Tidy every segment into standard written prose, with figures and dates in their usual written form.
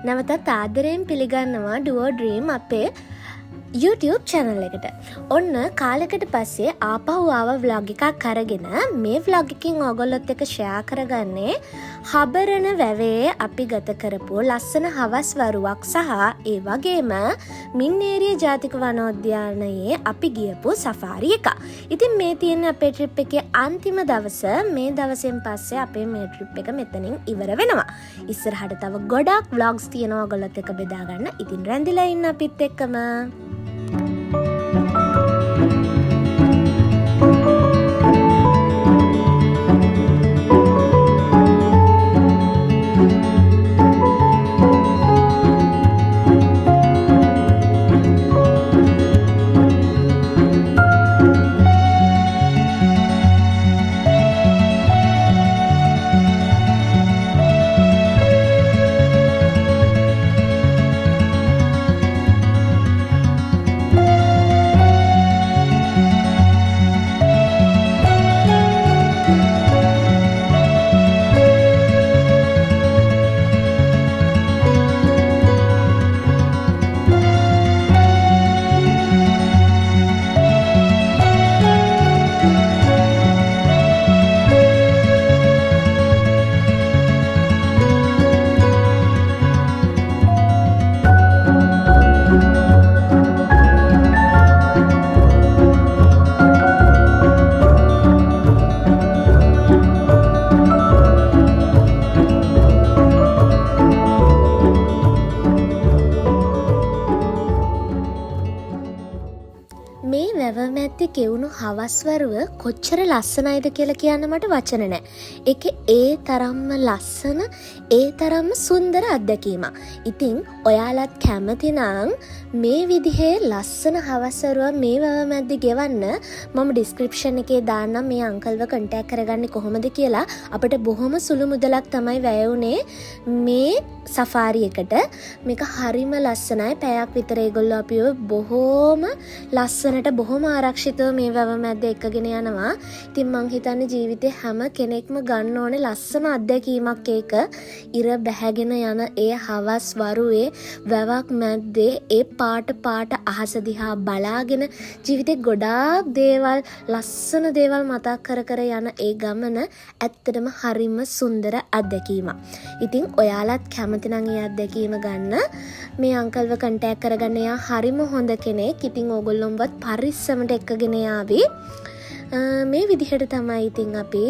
නැවතත් ආදරයෙන් පිළිගන්නවා ඩුවෝ ඩ්‍රීම් අපේ YouTube channel එකට. ඔන්න කාලෙකට පස්සේ ආපහු ආව vlog එකක් අරගෙන මේ vlog එකකින් ඔයගොල්ලොත් එක්ක share කරගන්නේ හබරණ වැවේ අපි ගත කරපු ලස්සන හවස් වරුවක් සහ ඒ වගේම මින්නේරිය ජාතික වනෝද්‍යානයේ අපි ගියපු සෆාරි එක. ඉතින් මේ තියෙන අපේ trip එකේ අන්තිම දවස මේ දවසෙන් පස්සේ අපේ මේ trip එක මෙතනින් ඉවර වෙනවා. ඉස්සරහට තව ගොඩක් vlogs තියෙනවා ඔයගොල්ලොත් එක්ක බෙදා ගන්න. ඉතින් රැඳිලා ඉන්න අපිත් එක්කම. ගෙවුණු හවස්වරුව කොච්චර ලස්සනයිද කියලා කියන්න මට වචන නැහැ. ඒකේ ඒ තරම්ම ලස්සන, ඒ තරම්ම සුන්දර අත්දැකීමක්. ඉතින් ඔයාලත් කැමති නම් මේ විදිහේ ලස්සන හවස්වරුව මේ වැව මැද්දේ ගෙවන්න මම ඩිස්ක්‍රිප්ෂන් එකේ දාන්නම් මේ අංකල්ව කන්ටැක්ට් කරගන්නේ කොහොමද කියලා. අපිට බොහොම සුළු මුදලක් තමයි වැය වුණේ මේ සෆාරි එකට. මේක හරිම ලස්සනයි. පැයක් විතර ඒගොල්ලෝ අපිව බොහොම ලස්සනට බොහොම ආරක්ෂිතව මේ වැව මැද්දේ එක්කගෙන යනවා. ඉතින් මං හිතන්නේ ජීවිතේ හැම කෙනෙක්ම ගන්න ඕනේ ලස්සන අත්දැකීමක් ඒක. ඉර බැහැගෙන යන ඒ හවස් වරුවේ වැවක් මැද්දේ ඒ පාට අහස දිහා බලාගෙන ජීවිතේ ගොඩාක් දේවල් ලස්සන දේවල් මතක් කර කර යන ඒ ගමන ඇත්තටම හරිම සුන්දර අත්දැකීමක්. ඉතින් ඔයාලත් කැමති නම් ඒ අත්දැකීම ගන්න මේ අංකල්ව කන්ටැක්ට් කරගන්න. එයා හරිම හොඳ කෙනෙක්. ඉතින් ඕගොල්ලොන්වත් පරිස්සමට එක්කගෙන යාවි. මේ විදිහට තමයි ඉතින් අපි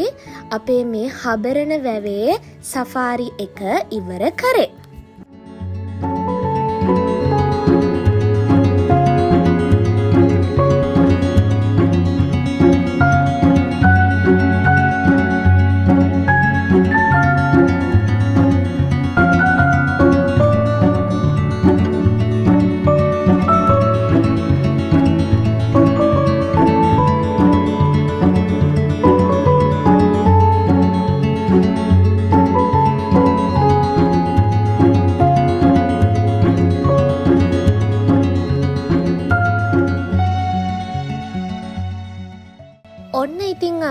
අපේ මේ හබරණ වැවේ සෆාරි එක ඉවර කරේ.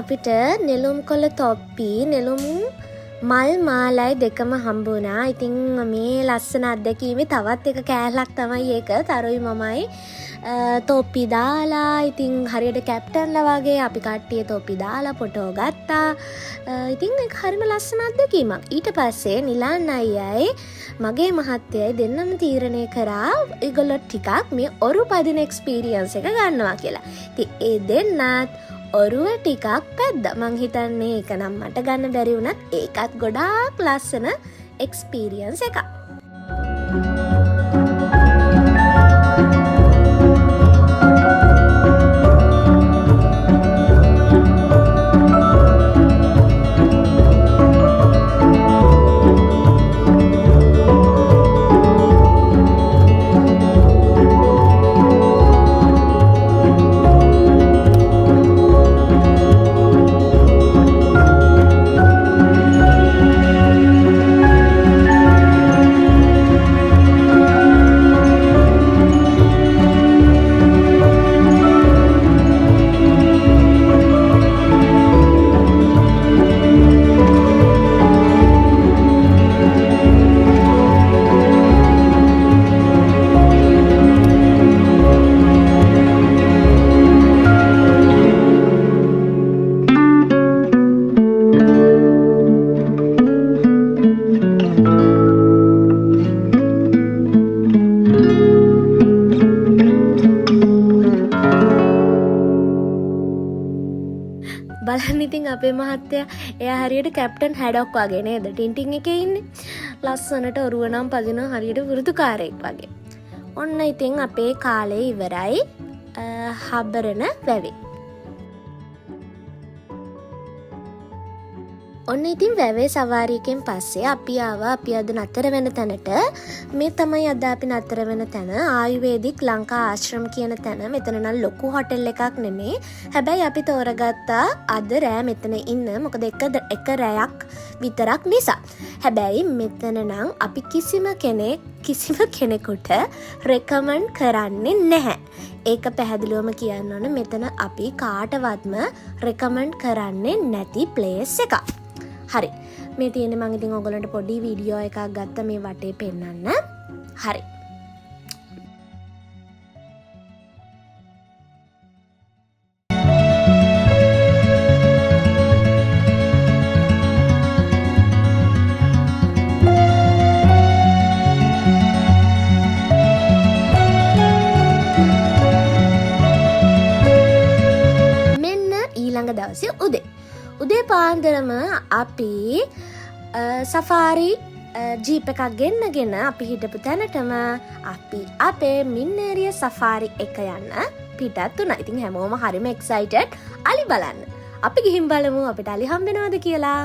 අපිට නෙළුම් කොළ තොප්පි, නෙළුම් මල් මාලයි දෙකම හම්බ වුණා. ඉතින් මේ ලස්සන අත්දැකීමේ තවත් එක කෑල්ලක් තමයි ඒක. තරුයි මමයි තොප්පි දාලා, ඉතින් හරියට කැප්ටන්ලා වගේ අපි කට්ටිය තොප්පි දාලා ෆොටෝ ගත්තා. ඉතින් ඒක හරිම ලස්සන අත්දැකීමක්. ඊට පස්සේ නිලාන් අයියයි මගේ මහත්තයයි දෙන්නම තීරණය කරා ඒගොල්ලෝ ටිකක් මේ ඔරු පදින එක්ස්පීරියන්ස් එක ගන්නවා කියලා. ඉතින් ඒ දෙන්නත් ඔරුව ටිකක් පැද්දා. මං හිතන්නේ ඒක නම් මට ගන්න බැරි වුණත් ඒකත් ගොඩාක් ලස්සන එක්ස්පීරියන්ස් එකක්. බලන්න ඉතින් අපේ මහත්තයා එයා හරියට කැප්ටන් හැඩොක් වගේ නේද ටින්ටින් එකේ ඉන්නේ. ලස්සනට ඔරුව නම් පදින හරියට වෘදුකාරයෙක් වගේ. ඔන්න ඉතින් අපේ කාලේ ඉවරයි හබරන වැවේ. ඔන්න ඉතින් වැවේ සවාරියකින් පස්සේ අපි ආවා අපි අද නතර වෙන තැනට. මේ තමයි අද අපි නතර වෙන තැන ආයුර්වේදික් ලංකා ආශ්‍රම කියන තැන. මෙතන නම් ලොකු හොටෙල් එකක් නෙමේ. හැබැයි අපි තෝරගත්තා අද රෑ මෙතන ඉන්න. මොකද එක රැයක් විතරක් නිසා. හැබැයි මෙතන නම් අපි කිසිම කෙනෙකුට රෙකමන්ඩ් කරන්නේ නැහැ. ඒක පැහැදිලිවම කියන්න ඕන. මෙතන අපි කාටවත්ම රෙකමන්ඩ් කරන්නේ නැති ප්ලේස් එකක්. හරි. මේ තියෙන්නේ මම ඉතින් ඔයගලන්ට පොඩි වීඩියෝ එකක් ගත්ත මේ වටේ පෙන්නන්න. හරි. මෙන්න ඊළඟ දවසේ උදේ පාන්දරම අපි සෆාරි ජීප් එකක් ගෙන්නගෙන අපි හිටපු තැනටම අපි අපේ මින්නේරිය සෆාරි එක යන්න පිටත් වුණා. ඉතින් හැමෝම හරිම එක්සයිටඩ් අලි බලන්න. අපි ගිහින් බලමු අපිට අලි හම්බෙනවද කියලා.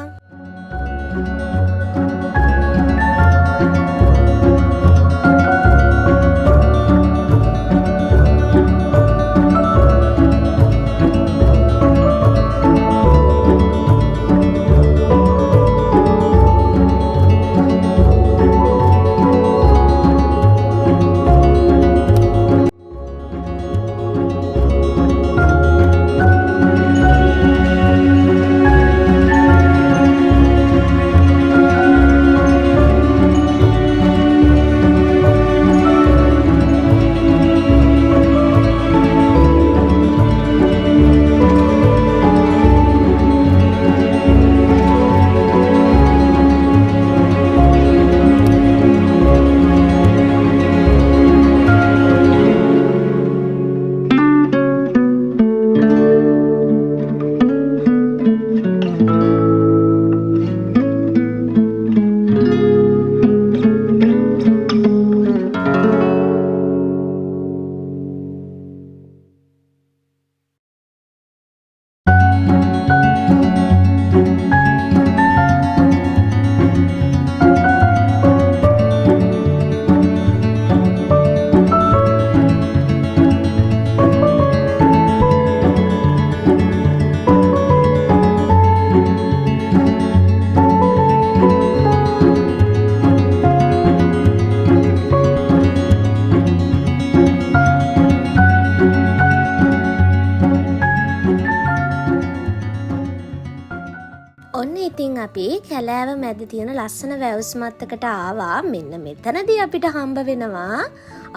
ඉතින් අපි කැලෑව මැද තියෙන ලස්සන වැවුස් මත්තකට ආවා. මෙන්න මෙතනදී අපිට හම්බ වෙනවා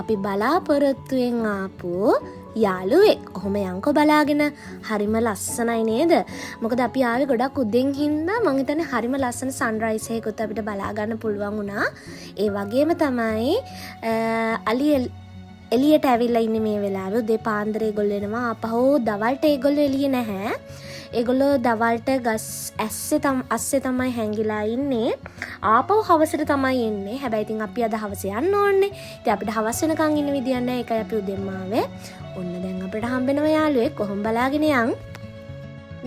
අපි බලාපොරොත්තුෙන් ආපු යාළුවෙක්. කොහොම යන්කෝ බලාගෙන. හරිම ලස්සනයි නේද? මොකද අපි ආවේ ගොඩක් උදෙන් හින්දා මං හිතන්නේ හරිම ලස්සන සන්රයිස් එකකුත් අපිට බලා ගන්න පුළුවන් වුණා. ඒ වගේම තමයි අලි එළියට ඇවිල්ලා ඉන්නේ මේ වෙලාවේ. උදේ පාන්දර ඒගොල්ලෝ එනවා. ආපහු දවල්ට ඒගොල්ලෝ එළියේ නැහැ. ඒගොල්ලෝ දවල්ට ගස් අස්සේ තමයි හැංගිලා ඉන්නේ. ආපහු හවසට තමයි එන්නේ. හැබැයි ඉතින් අපි අද හවස යන්න ඕනේ. ඉතින් අපිට හවස වෙනකන් ඉන්න විදියක් නැහැ. ඒකයි අපි උදෙන්ම ආවේ. ඔන්න දැන් අපිට හම්බෙනවා යාළුවෙක්. කොහොම බලාගෙන යන්.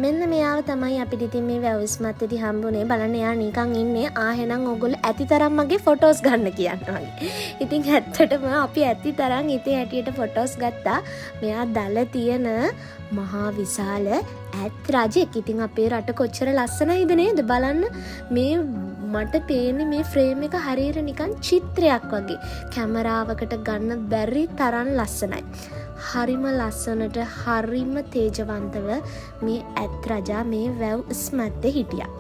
මෙන්න මෙයාව තමයි අපිට ඉතින් මේ වැවුස් මැත්තේදී හම්බුනේ. බලන්න එයා නිකන් ඉන්නේ. ආහෙනම් ඕගොල්ලෝ ඇති තරම් මගේ ෆොටෝස් ගන්න කියනවා වගේ. ඉතින් ඇත්තටම අපි ඇති තරම් ඉතින් ඇටියට ෆොටෝස් ගත්තා. මෙයා දැල තියෙන මහා විශාල ඇත් රජෙක්. ඉතින් අපේ රට කොච්චර ලස්සනයිද නේද? බලන්න මේ මට පේන්නේ මේ ෆ්‍රේම් එක හරියට නිකන් චිත්‍රයක් වගේ. කැමරාවකට ගන්න බැරි තරම් ලස්සනයි. හරිම ලස්සනට හරිම තේජවන්තව මේ ඇත් රජා මේ වැව් ස්මැත්තේ හිටියා.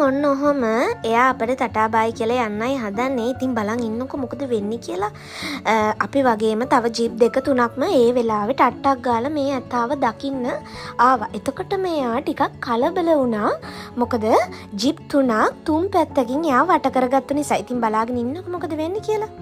ඔන්න ඔහොම එයා අපිට තටාබායි කියලා යන්නයි හදන්නේ. ඉතින් බලන් ඉන්නකො මොකද වෙන්නේ කියලා. අපි වගේම තව ජීප් දෙක තුනක්ම ඒ වෙලාවේ ටට්ටක් ගාලා මේ ඇතාව දකින්න ආවා. එතකොට මෙයා ටිකක් කලබල වුණා. මොකද ජීප් තුනක් තුන් පැත්තකින් එයා වට කරගත්ත නිසා. ඉතින් බලාගෙන ඉන්නකො මොකද වෙන්නේ කියලා.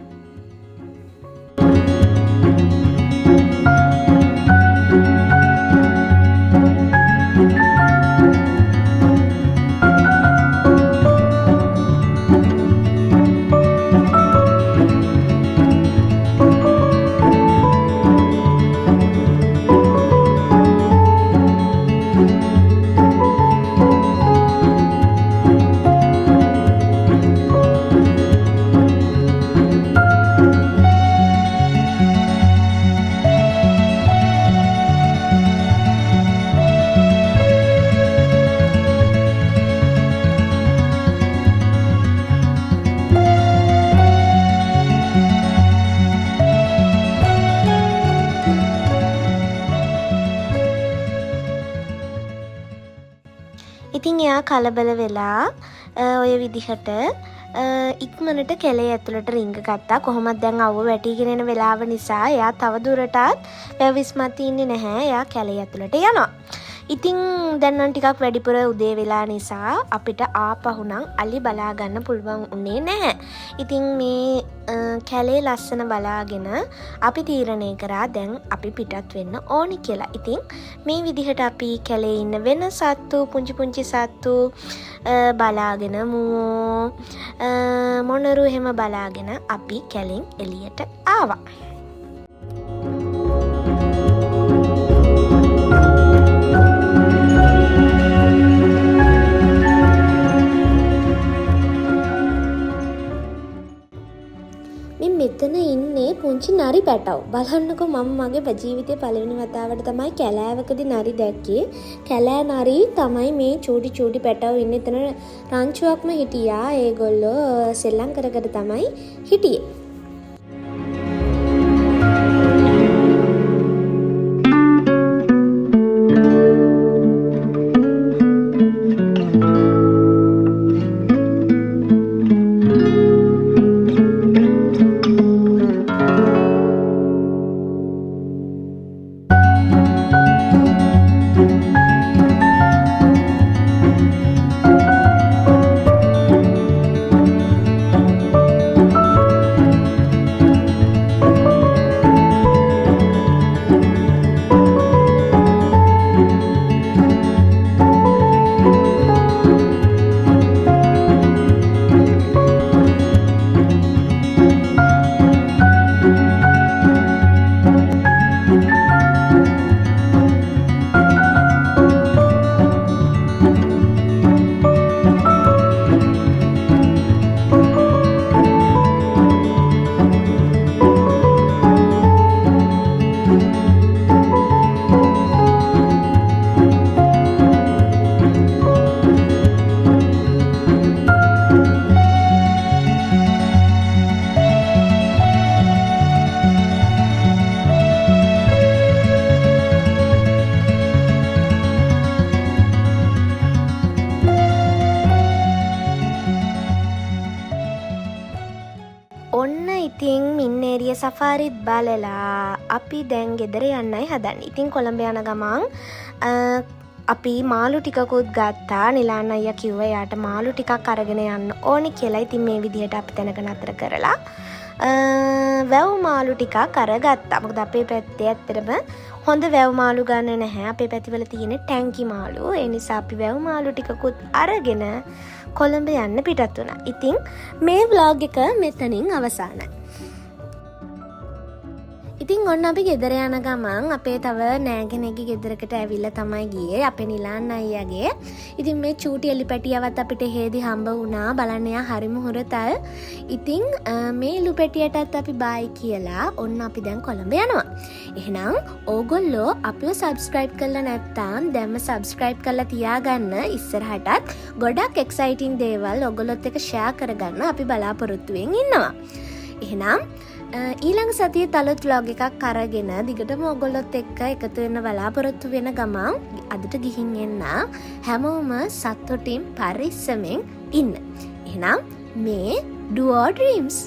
ඉතින් එයා කලබල වෙලා ඔය විදිහට ඉක්මනට කැලේ ඇතුළට රිංග ගත්තා. කොහොමද දැන් අවුව වැටිගෙන එන වෙලාව නිසා එයා තව දුරටත් වැවිස්මත් ඉන්නේ නැහැ. එයා කැලේ ඇතුළට යනවා. ඉතින් දැන් නම් ටිකක් වැඩිපුර උදේ වෙලා නිසා අපිට ආපහු නම් අලි බලා ගන්න පුළුවන් උනේ නැහැ. ඉතින් මේ කැලේ ලස්සන බලාගෙන අපි තීරණය කරා දැන් අපි පිටත් වෙන්න ඕනි කියලා. ඉතින් මේ විදිහට අපි කැලේ ඉන්න වෙන සත්තු පුංචි පුංචි සත්තු බලාගෙන මොනරු එහෙම බලාගෙන අපි කැලෙන් එළියට ආවා. මෙතන ඉන්නේ පුංචි නරි පැටව්. බලන්නකෝ මම මගේ ජීවිතේ පළවෙනි වතාවට තමයි කැලෑවකදී නරි දැක්කේ. කැලෑ නරි තමයි මේ චූටි පැටව් ඉන්නේ. එතන රංචුවක්ම හිටියා. ඒගොල්ලෝ සෙල්ලම් කර කර තමයි හිටියේ. ඉතින් මින්නේරිය සෆාරිත් බලලා අපි දැන් ගෙදර යන්නයි හදන්නේ. ඉතින් කොළඹ යන ගමන් අපි මාළු ටිකකුත් ගත්තා. නිලාන් අයියා කිව්වා යාට මාළු ටිකක් අරගෙන යන්න ඕනි කියලා. ඉතින් මේ විදිහට අපි තැනක නතර කරලා වැව් මාළු ටිකක් අරගත්තා. මොකද අපේ පැත්තේ ඇත්තටම හොඳ වැව් මාළු ගන්න නැහැ. අපේ පැතිවල තියෙන ටැංකි මාළු. ඒ නිසා අපි වැව් මාළු ටිකකුත් අරගෙන කොළඹ යන්න පිටත් වුණා. ඉතින් මේ vlog එක මෙතනින් අවසానයි. ඉතින් ඔන්න අපි ගෙදර යන ගමන් අපේ තව නෑගෙනෙක්ගේ ගෙදරකට ඇවිල්ලා තමයි ගියේ. අපේ නිලාන් අයියාගේ. ඉතින් මේ චූටි එලිපැටියවත් අපිට හේදි හම්බ වුණා. බලන්න එයා හරිම හොරතල්. ඉතින් මේ එලිපැටියටත් අපි බයි කියලා ඔන්න අපි දැන් කොළඹ යනවා. එහෙනම් ඕගොල්ලෝ අපිව subscribe කරලා නැත්නම් දැන්ම subscribe කරලා තියාගන්න. ඉස්සරහටත් ගොඩක් exciting දේවල් ඔයගොල්ලොත් එක්ක share කරගන්න අපි බලාපොරොත්තු වෙමින් ඉන්නවා. එහෙනම් ඊළඟ සතිය තලුත් vlog එකක් අරගෙන දිගටම ඔයගොල්ලොත් එක්ක එකතු වෙන්න බලාපොරොත්තු වෙන ගමන් අදට ගිහින් එන්න. හැමෝම සතුටින් පරිස්සමෙන් ඉන්න. එහෙනම් මේ Do Or Dreams